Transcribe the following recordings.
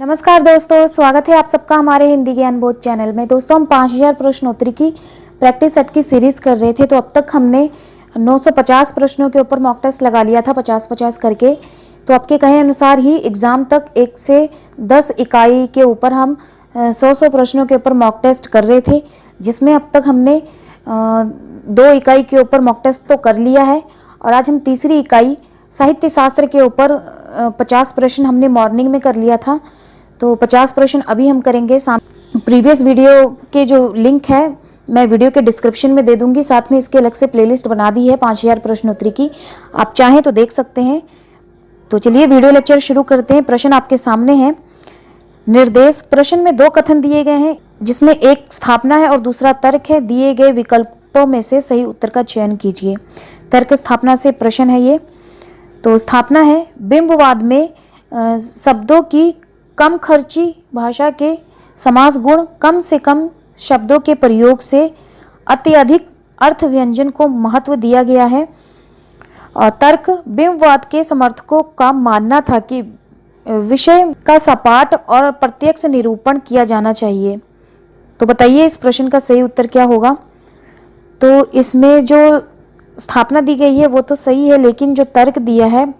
नमस्कार दोस्तों, स्वागत है आप सबका हमारे हिंदी ज्ञान बोध चैनल में। दोस्तों, हम 5000 प्रश्नोत्तरी की प्रैक्टिस सेट की सीरीज कर रहे थे। तो अब तक हमने 950 प्रश्नों के ऊपर मॉक टेस्ट लगा लिया था 50-50 करके। तो आपके कहे अनुसार ही एग्जाम तक 1 से 10 इकाई के ऊपर हम 100 प्रश्नों के ऊपर मॉक टेस्ट कर रहे थे, जिसमें अब तक हमने 2 इकाई के ऊपर मॉक टेस्ट तो कर लिया है। और आज हम तीसरी इकाई साहित्य शास्त्र के ऊपर 50 प्रश्न हमने मॉर्निंग में कर लिया था, तो 50 प्रश्न अभी हम करेंगे। प्रीवियस वीडियो के जो लिंक है मैं वीडियो के डिस्क्रिप्शन में दे दूंगी, साथ में इसके अलग से प्लेलिस्ट बना दी है 5000 प्रश्नोत्तरी की, आप चाहें तो देख सकते हैं। तो चलिए वीडियो लेक्चर शुरू करते हैं। प्रश्न आपके सामने है। निर्देश प्रश्न में 2 कथन दिए गए हैं, जिसमें एक स्थापना है और दूसरा तर्क है। दिए गए विकल्पों में से सही उत्तर का चयन कीजिए। तर्क स्थापना से प्रश्न है ये। तो स्थापना है, बिंबवाद में शब्दों की कम खर्ची भाषा के समास गुण, कम से कम शब्दों के प्रयोग से अत्यधिक अर्थ व्यंजन को महत्व दिया गया है। और तर्क, बिंबवाद के समर्थकों का मानना था कि विषय का सपाट और प्रत्यक्ष निरूपण किया जाना चाहिए। तो बताइए इस प्रश्न का सही उत्तर क्या होगा। तो इसमें जो स्थापना दी गई है वो तो सही है, लेकिन जो तर्क दिया है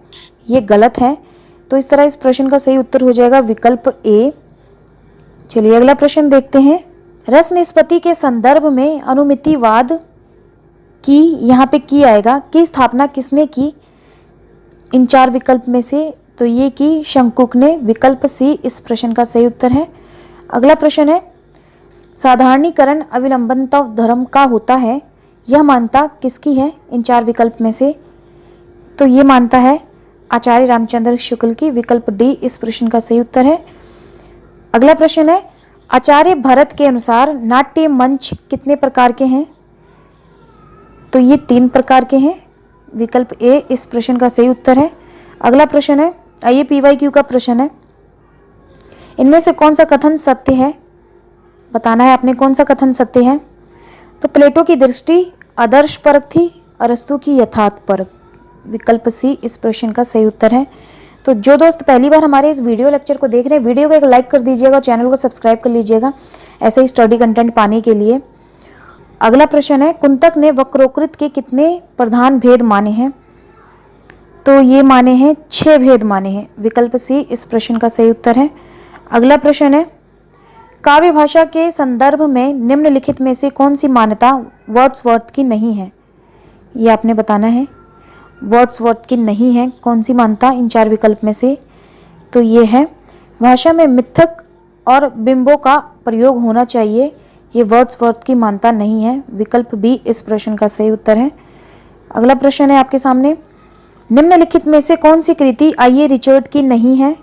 ये गलत है। तो इस तरह इस प्रश्न का सही उत्तर हो जाएगा विकल्प ए। चलिए अगला प्रश्न देखते हैं। रस निष्पत्ति के संदर्भ में अनुमितिवाद की, यहाँ पे की आएगा, की स्थापना किसने की इन 4 विकल्प में से। तो ये की शंकुक ने, विकल्प सी इस प्रश्न का सही उत्तर है। अगला प्रश्न है, साधारणीकरण अविलंबनता धर्म का होता है, यह मान्यता किसकी है इन 4 विकल्प में से। तो ये मानता है आचार्य रामचंद्र शुक्ल की, विकल्प डी इस प्रश्न का सही उत्तर है। अगला प्रश्न है, आचार्य भरत के अनुसार नाट्य मंच कितने प्रकार के हैं। तो ये 3 प्रकार के हैं, विकल्प ए इस प्रश्न का सही उत्तर है। अगला प्रश्न है, आइए PYQ का प्रश्न है। इनमें से कौन सा कथन सत्य है, बताना है आपने कौन सा कथन सत्य है। तो प्लेटो की दृष्टि आदर्श परक थी, अरस्तु की यथार्थ परक, विकल्प सी इस प्रश्न का सही उत्तर है। तो जो दोस्त पहली बार हमारे इस वीडियो लेक्चर को देख रहे हैं, वीडियो को एक लाइक कर दीजिएगा और चैनल को सब्सक्राइब कर लीजिएगा ऐसे ही स्टडी कंटेंट पाने के लिए। अगला प्रश्न है, कुंतक ने वक्रोकृत के कितने प्रधान भेद माने हैं। तो ये माने हैं 6 भेद माने हैं, विकल्प सी इस प्रश्न का सही उत्तर है। अगला प्रश्न है, काव्य भाषा के संदर्भ में निम्नलिखित में से कौन सी मान्यता वर्ड्सवर्थ की नहीं है। ये आपने बताना है, वर्ड्सवर्थ की नहीं है कौन सी मान्यता इन 4 विकल्प में से। तो ये है, भाषा में मिथक और बिंबों का प्रयोग होना चाहिए, ये वर्ड्सवर्थ की मान्यता नहीं है, विकल्प बी इस प्रश्न का सही उत्तर है। अगला प्रश्न है आपके सामने, निम्नलिखित में से कौन सी कृति आईए रिचर्ड की नहीं है।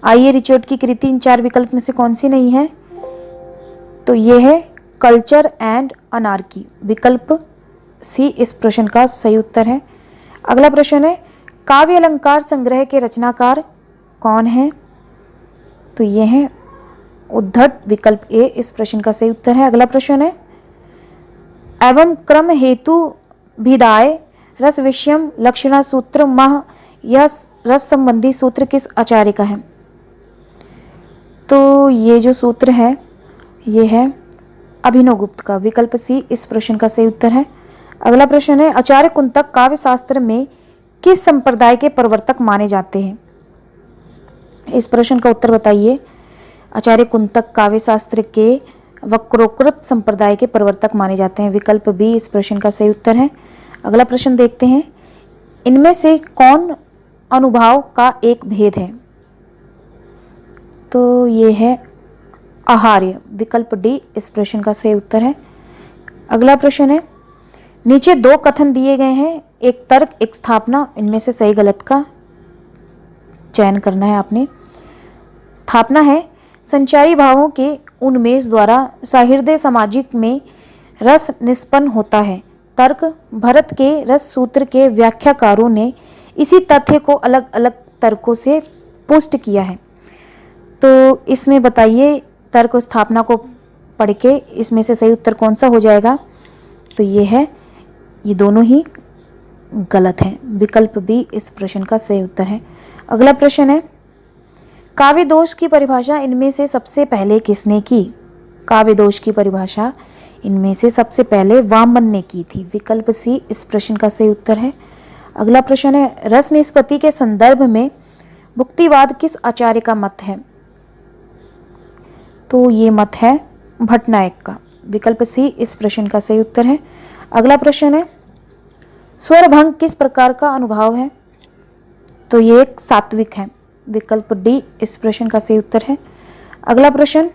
आईए रिचर्ड की कृति इन 4 विकल्प में से कौन सी नहीं है। तो ये है कल्चर एंड अनार्की, विकल्प सी इस प्रश्न का सही उत्तर है। अगला प्रश्न है, काव्य अलंकार संग्रह के रचनाकार कौन है। तो ये है उद्धट, विकल्प ए इस प्रश्न का सही उत्तर है। अगला प्रश्न है, एवं क्रम हेतु भिदाय रस विषयम लक्षणा सूत्र मह, यह रस संबंधी सूत्र किस आचार्य का है। तो ये जो सूत्र है ये है अभिनवगुप्त का, विकल्प सी इस प्रश्न का सही उत्तर है। अगला प्रश्न है, आचार्य कुंतक काव्य शास्त्र में किस संप्रदाय के प्रवर्तक माने जाते हैं। इस प्रश्न का उत्तर बताइए। आचार्य कुंतक काव्य शास्त्र के वक्रोकृत संप्रदाय के प्रवर्तक माने जाते हैं, विकल्प बी इस प्रश्न का सही उत्तर है। अगला प्रश्न देखते हैं, इनमें से कौन अनुभाव का एक भेद है। तो ये है आहार्य, विकल्प डी इस प्रश्न का सही उत्तर है। अगला प्रश्न है, नीचे 2 कथन दिए गए हैं, एक तर्क एक स्थापना, इनमें से सही गलत का चयन करना है आपने। स्थापना है, संचारी भावों के उन्मेष द्वारा सहृदय सामाजिक में रस निष्पन्न होता है। तर्क, भरत के रस सूत्र के व्याख्याकारों ने इसी तथ्य को अलग अलग तर्कों से पुष्ट किया है। तो इसमें बताइए तर्क और स्थापना को पढ़ के इसमें से सही उत्तर कौन सा हो जाएगा। तो ये है, ये दोनों ही गलत हैं, विकल्प बी इस प्रश्न का सही उत्तर है। अगला प्रश्न है, काव्य दोष की परिभाषा इनमें से सबसे पहले किसने की? काव्य दोष की परिभाषा इनमें से सबसे पहले वामन ने की थी। विकल्प सी इस प्रश्न का सही उत्तर है। अगला प्रश्न है, रस निष्पत्ति के संदर्भ में भुक्तिवाद किस आचार्य का मत है? तो ये मत है भट्टनायक का। विकल्प सी इस प्रश्न का सही उत्तर है। अगला प्रश्न है, स्वरभंग किस प्रकार का अनुभाव है? तो ये एक सात्विक है। विकल्प डी इस प्रश्न का सही उत्तर है। अगला प्रश्न,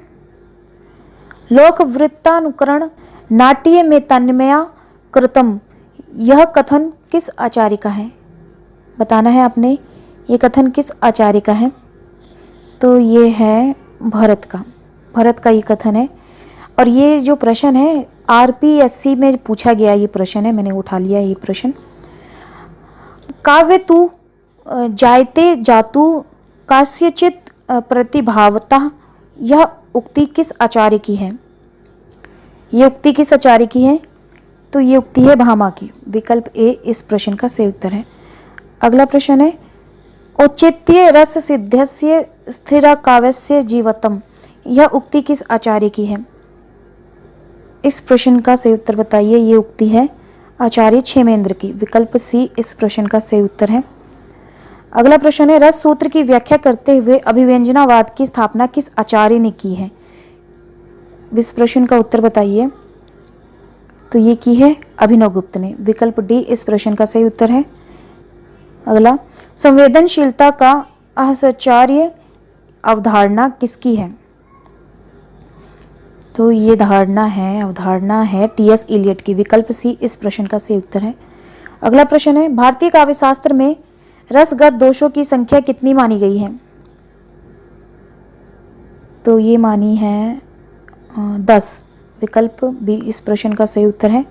लोकवृत्तानुकरण नाट्य में तन्मया कृतम, यह कथन किस आचार्य का है? बताना है आपने, ये कथन किस आचार्य का है? तो ये है भरत का। भरत का ये कथन है। और ये जो प्रश्न है आरपीएससी में पूछा गया ये प्रश्न है, मैंने उठा लिया ये प्रश्न। काव्य तु जायते जातु कास्यचित प्रतिभावतः, यह उक्ति किस आचार्य की है? ये उक्ति किस आचार्य की है? तो ये उक्ति है भामा की। विकल्प ए इस प्रश्न का सही उत्तर है। अगला प्रश्न है, औचित्य रस सिद्धस्य स्थिर काव्यस्य जीवतम, यह उक्ति किस आचार्य की है? इस प्रश्न का सही उत्तर बताइए। ये उक्ति है आचार्य क्षेमेंद्र की। विकल्प सी इस प्रश्न का सही उत्तर है। अगला प्रश्न है, रस सूत्र की व्याख्या करते हुए अभिव्यंजनावाद की स्थापना किस आचार्य ने की है? इस प्रश्न का उत्तर बताइए। तो ये की है अभिनवगुप्त ने। विकल्प डी इस प्रश्न का सही उत्तर है। अगला, संवेदनशीलता का असचार्य अवधारणा किसकी है? तो ये अवधारणा है टीएस इलियट की। विकल्प सी इस प्रश्न का सही उत्तर है। अगला प्रश्न है, भारतीय काव्यशास्त्र में रसगत दोषों की संख्या कितनी मानी गई है? तो ये मानी है 10। विकल्प बी इस प्रश्न का सही उत्तर है।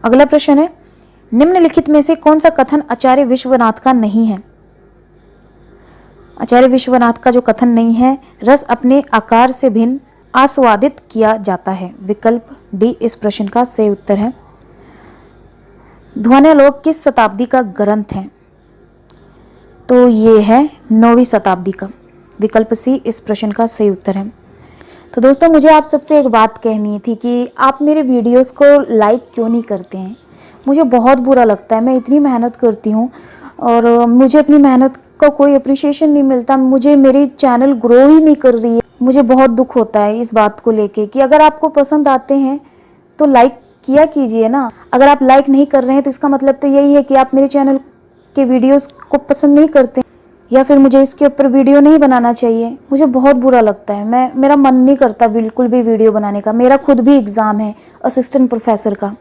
अगला प्रश्न है, निम्नलिखित में से कौन सा कथन आचार्य विश्वनाथ का नहीं है? आचार्य विश्वनाथ का जो कथन नहीं है, रस अपने आकार से भिन्न आस्वादित किया जाता है। विकल्प डी इस प्रश्न का सही उत्तर है। ध्वन्यालोक किस शताब्दी का ग्रंथ है? तो ये है 9वीं शताब्दी का। विकल्प सी इस प्रश्न का सही उत्तर है। तो दोस्तों, मुझे आप सबसे एक बात कहनी थी कि आप मेरे वीडियोस को लाइक क्यों नहीं करते हैं? मुझे बहुत बुरा लगता है। मैं इतनी मेहनत करती हूँ और मुझे अपनी मेहनत का कोई अप्रिशिएशन नहीं मिलता। मुझे मेरी चैनल ग्रो ही नहीं कर रही है। मुझे बहुत दुख होता है इस बात को लेके कि अगर आपको पसंद आते हैं तो लाइक किया कीजिए ना। अगर आप लाइक नहीं कर रहे हैं तो इसका मतलब तो यही है कि आप मेरे चैनल के वीडियोस को पसंद नहीं करते, या फिर मुझे इसके ऊपर वीडियो नहीं बनाना चाहिए। मुझे बहुत बुरा लगता है। मेरा मन नहीं करता बिल्कुल भी वीडियो बनाने का। मेरा खुद भी एग्ज़ाम है असिस्टेंट प्रोफेसर का,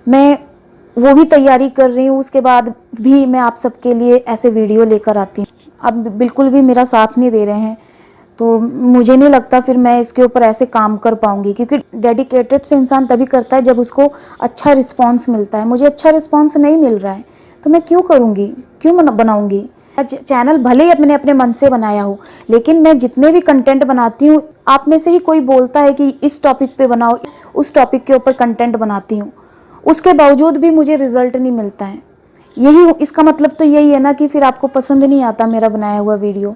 मैं वो भी तैयारी कर रही हूँ। उसके बाद भी मैं आप सबके लिए ऐसे वीडियो लेकर आती हूँ। अब बिल्कुल भी मेरा साथ नहीं दे रहे हैं, तो मुझे नहीं लगता फिर मैं इसके ऊपर ऐसे काम कर पाऊंगी, क्योंकि डेडिकेटेड से इंसान तभी करता है जब उसको अच्छा रिस्पांस मिलता है। मुझे अच्छा रिस्पांस नहीं मिल रहा है तो मैं क्यों करूँगी, क्यों बनाऊँगी? चैनल भले ही मैंने अपने मन से बनाया हो, लेकिन मैं जितने भी कंटेंट बनाती हूँ, आप में से ही कोई बोलता है कि इस टॉपिक पे बनाओ, उस टॉपिक के ऊपर कंटेंट बनाती हूँ, उसके बावजूद भी मुझे रिजल्ट नहीं मिलता है। यही इसका मतलब तो यही है ना कि फिर आपको पसंद नहीं आता मेरा बनाया हुआ वीडियो,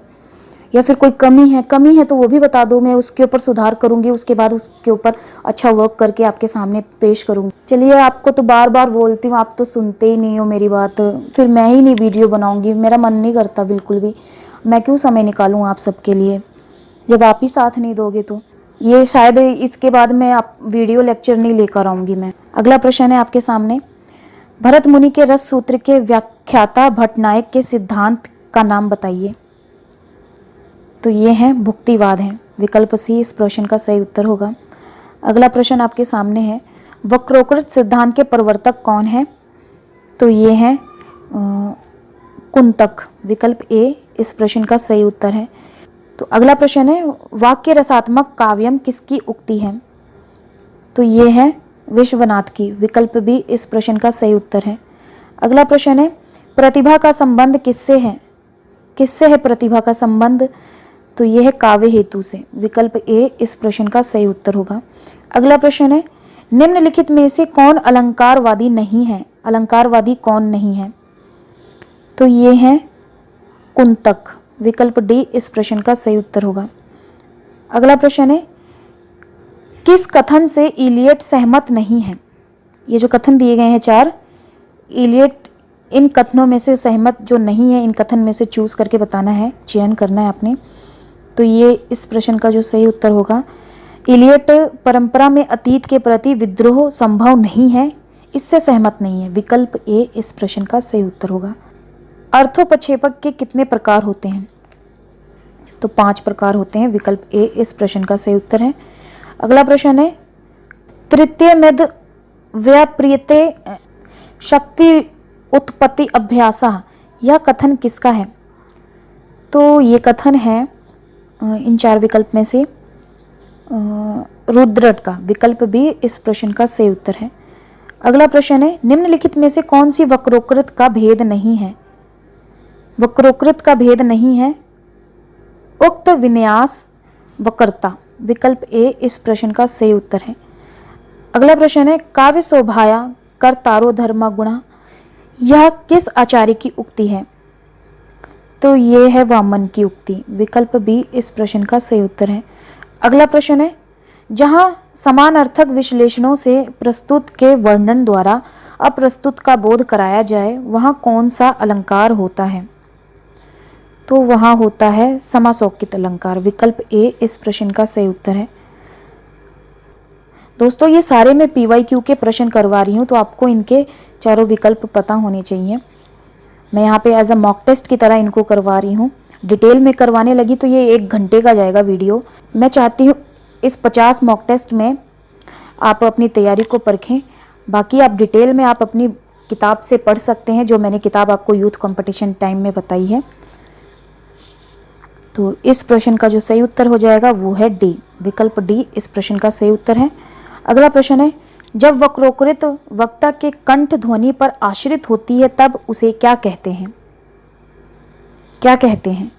या फिर कोई कमी है तो वो भी बता दो, मैं उसके ऊपर सुधार करूंगी। उसके बाद उसके ऊपर अच्छा वर्क करके आपके सामने पेश करूंगी। चलिए, आपको तो बार बार बोलती हूँ, आप तो सुनते ही नहीं हो मेरी बात। फिर मैं ही नहीं वीडियो बनाऊंगी, मेरा मन नहीं करता बिल्कुल भी। मैं क्यों समय निकालूँ आप सबके लिए जब आप ही साथ नहीं दोगे? तो ये शायद इसके बाद मैं आप वीडियो लेक्चर नहीं लेकर आऊँगी मैं। अगला प्रश्न है आपके सामने, भरत मुनि के रस सूत्र के व्याख्याता भट्टनायक के सिद्धांत का नाम बताइए। तो ये है भुक्तिवाद है। विकल्प सी इस प्रश्न का सही उत्तर होगा। अगला प्रश्न आपके सामने है, वक्रोकृत सिद्धांत के प्रवर्तक कौन है? तो ये है कुंतक। विकल्प ए इस प्रश्न का सही उत्तर है। तो अगला प्रश्न है, वाक्य रसात्मक काव्यम किसकी उक्ति है? तो ये है विश्वनाथ की। विकल्प बी इस प्रश्न का सही उत्तर है। अगला प्रश्न है, प्रतिभा का संबंध किससे है? किससे है प्रतिभा का संबंध? तो यह है काव्य हेतु से। विकल्प ए इस प्रश्न का सही उत्तर होगा। अगला प्रश्न है, निम्नलिखित में से कौन अलंकारवादी नहीं है? अलंकारवादी कौन नहीं है? तो ये है कुंतक। विकल्प डी इस प्रश्न का सही उत्तर होगा। अगला प्रश्न है, किस कथन से इलियट सहमत नहीं है? ये जो कथन दिए गए हैं 4, इलियट इन कथनों में से सहमत जो नहीं है, इन कथन में से चूज करके बताना है, चयन करना है आपने। तो ये इस प्रश्न का जो सही उत्तर होगा, इलियट परंपरा में अतीत के प्रति विद्रोह संभव नहीं है, इससे सहमत नहीं है। विकल्प ए इस प्रश्न का सही उत्तर होगा। अर्थोपक्षेपक के कितने प्रकार होते हैं? तो 5 प्रकार होते हैं। विकल्प ए इस प्रश्न का सही उत्तर है। अगला प्रश्न है, तृतीय मद व्याप्रियते शक्ति उत्पत्ति अभ्यासः, यह कथन किसका है? तो ये कथन है इन 4 विकल्प में से रुद्रट का। विकल्प बी इस प्रश्न का सही उत्तर है। अगला प्रश्न है, निम्नलिखित में से कौन सी वक्रोकृत का भेद नहीं है? वक्रोकृत का भेद नहीं है उक्त विन्यास वक्रता। विकल्प ए इस प्रश्न का सही उत्तर है। अगला प्रश्न है, काव्य शोभाया कर्तारो धर्मा गुणा, यह किस आचार्य की उक्ति है? तो ये है वामन की उक्ति। विकल्प बी इस प्रश्न का सही उत्तर है। अगला प्रश्न है, जहां समानार्थक विश्लेषणों से प्रस्तुत के वर्णन द्वारा अप्रस्तुत का बोध कराया जाए, वहां कौन सा अलंकार होता है? तो वहां होता है समासौकित अलंकार। विकल्प ए इस प्रश्न का सही उत्तर है। दोस्तों, ये सारे मैं PYQ के प्रश्न करवा रही हूँ, तो आपको इनके चारों विकल्प पता होने चाहिए। मैं यहाँ पे एज अ मॉक टेस्ट की तरह इनको करवा रही हूँ। डिटेल में करवाने लगी तो ये 1 घंटे का जाएगा वीडियो। मैं चाहती हूँ इस 50 मॉक टेस्ट में आप अपनी तैयारी को परखें। बाकी आप डिटेल में आप अपनी किताब से पढ़ सकते हैं, जो मैंने किताब आपको यूथ कंपटीशन टाइम में बताई है। तो इस प्रश्न का जो सही उत्तर हो जाएगा वो है डी। विकल्प डी इस प्रश्न का सही उत्तर है। अगला प्रश्न है, जब वक्रोकृत वक्ता के कंठ ध्वनि पर आश्रित होती है तब उसे क्या कहते हैं? क्या कहते हैं?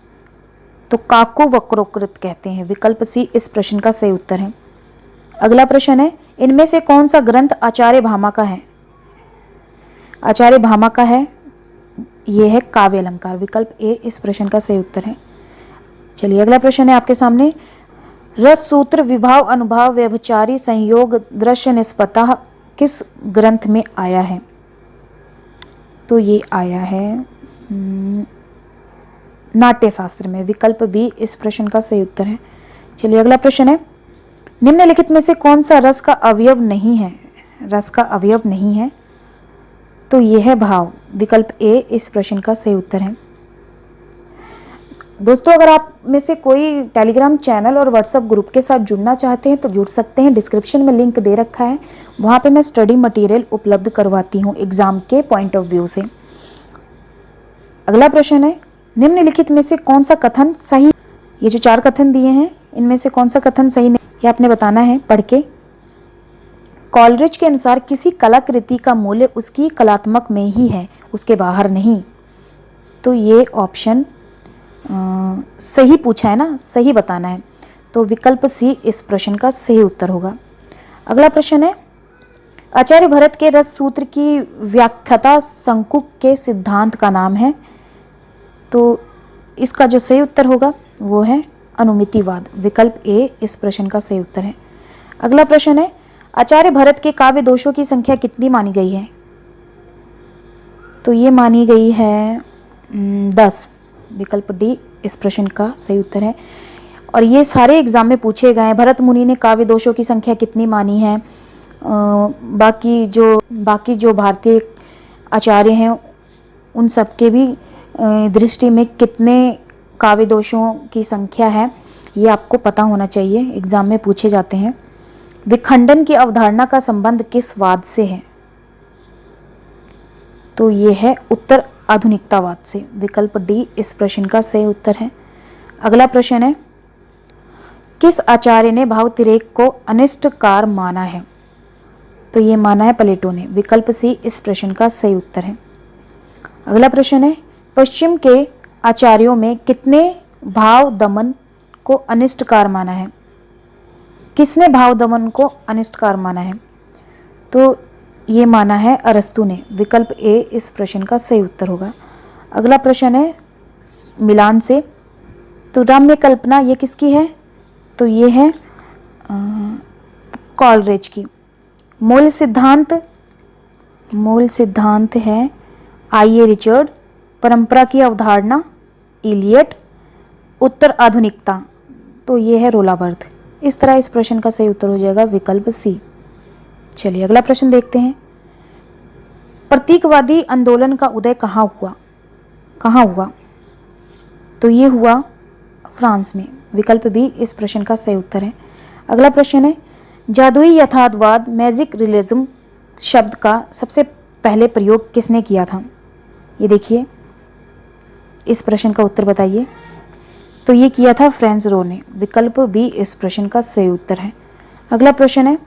तो काको वक्रोकृत कहते हैं। विकल्प सी इस प्रश्न का सही उत्तर है। अगला प्रश्न है, इनमें से कौन सा ग्रंथ आचार्य भामा का है? आचार्य भामा का है, यह है काव्य अलंकार। विकल्प ए इस प्रश्न का सही उत्तर है। चलिए अगला प्रश्न है आपके सामने, रस सूत्र विभाव अनुभाव व्यभिचारी संयोग दृश्य निष्पत्ता किस ग्रंथ में आया है? तो ये आया है नाट्य शास्त्र में। विकल्प बी इस प्रश्न का सही उत्तर है। चलिए अगला प्रश्न है, निम्नलिखित में से कौन सा रस का अवयव नहीं है? रस का अवयव नहीं है, तो ये है भाव। विकल्प ए इस प्रश्न का सही उत्तर है। दोस्तों, अगर आप में से कोई टेलीग्राम चैनल और व्हाट्सएप ग्रुप के साथ जुड़ना चाहते हैं तो जुड़ सकते हैं। डिस्क्रिप्शन में लिंक दे रखा है, वहाँ पे मैं स्टडी मटेरियल उपलब्ध करवाती हूँ एग्जाम के पॉइंट ऑफ व्यू से। अगला प्रश्न है, निम्नलिखित में से कौन सा कथन सही? ये जो 4 कथन दिए हैं इनमें से कौन सा कथन सही नहीं, ये आपने बताना है पढ़ के। कॉलरिज के अनुसार किसी कलाकृति का मूल्य उसकी कलात्मक में ही है, उसके बाहर नहीं। तो ये ऑप्शन सही पूछा है ना, सही बताना है। तो विकल्प सी इस प्रश्न का सही उत्तर होगा। अगला प्रश्न है, आचार्य भरत के रस सूत्र की व्याख्याता शंकुक के सिद्धांत का नाम है। तो इसका जो सही उत्तर होगा वो है अनुमितिवाद। विकल्प ए इस प्रश्न का सही उत्तर है। अगला प्रश्न है, आचार्य भरत के काव्य दोषों की संख्या कितनी मानी गई है? तो ये मानी गई है 10। विकल्प डी इस प्रश्न का सही उत्तर है। और ये सारे एग्जाम में पूछे गए हैं। भरत मुनि ने काव्य दोषों की संख्या कितनी मानी है? बाकी जो भारतीय आचार्य हैं उन सब के भी दृष्टि में कितने काव्य दोषों की संख्या है, ये आपको पता होना चाहिए, एग्जाम में पूछे जाते हैं। विखंडन की अवधारणा का संबंध किस वाद से है? तो ये है उत्तर आधुनिकतावाद से। विकल्प डी इस प्रश्न का सही उत्तर है। अगला प्रश्न है, किस आचार्य ने भावतिरेक को अनिष्टकार माना है? तो ये माना है प्लेटो ने। विकल्प सी इस प्रश्न का सही उत्तर है। अगला प्रश्न है, पश्चिम के आचार्यों में कितने भाव दमन को अनिष्टकार माना है? किसने भाव दमन को अनिष्टकार माना है? तो ये माना है अरस्तु ने। विकल्प ए इस प्रश्न का सही उत्तर होगा। अगला प्रश्न है मिलान से, तो रम्य कल्पना ये किसकी है? तो ये है कॉलरिज की। मूल सिद्धांत है आई.ए. रिचर्ड। परंपरा की अवधारणा इलियट। उत्तर आधुनिकता, तो ये है रोलाबर्थ। इस तरह इस प्रश्न का सही उत्तर हो जाएगा विकल्प सी। चलिए अगला प्रश्न देखते हैं। प्रतीकवादी आंदोलन का उदय कहाँ हुआ? तो ये हुआ फ्रांस में। विकल्प बी इस प्रश्न का सही उत्तर है। अगला प्रश्न है, जादुई यथार्थवाद मैजिक रियलिज्म शब्द का सबसे पहले प्रयोग किसने किया था? ये देखिए, इस प्रश्न का उत्तर बताइए। तो ये किया था फ्रांस रो ने। विकल्प बी इस प्रश्न का सही उत्तर है। अगला प्रश्न है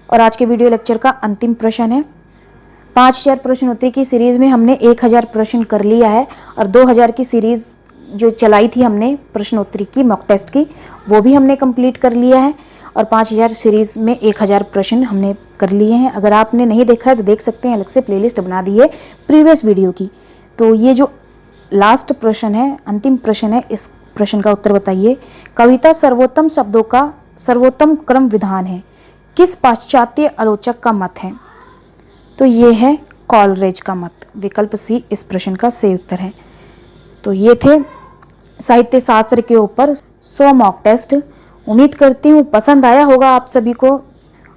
और आज के वीडियो लेक्चर का अंतिम प्रश्न है। 5000 प्रश्नोत्तरी की सीरीज में हमने 1000 प्रश्न कर लिया है और 2000 की सीरीज जो चलाई थी हमने प्रश्नोत्तरी की मॉक टेस्ट की, वो भी हमने कंप्लीट कर लिया है और 5000 सीरीज में 1000 प्रश्न हमने कर लिए हैं। अगर आपने नहीं देखा है तो देख सकते हैं, अलग से प्लेलिस्ट बना दी है प्रीवियस वीडियो की। तो ये जो लास्ट प्रश्न है, अंतिम प्रश्न है, इस प्रश्न का उत्तर बताइए। कविता सर्वोत्तम शब्दों का सर्वोत्तम क्रम विधान है, किस पाश्चात्य आलोचक का मत है? तो ये है कॉलरिज का मत। विकल्प सी इस प्रश्न का सही उत्तर है। तो ये थे साहित्य शास्त्र के ऊपर 100 मॉक टेस्ट। उम्मीद करती हूँ पसंद आया होगा आप सभी को,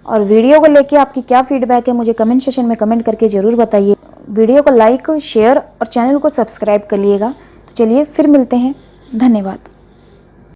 और वीडियो को लेके आपकी क्या फीडबैक है मुझे कमेंट सेशन में कमेंट करके ज़रूर बताइए। वीडियो को लाइक, शेयर और चैनल को सब्सक्राइब कर लिएगा। तो चलिए फिर मिलते हैं, धन्यवाद।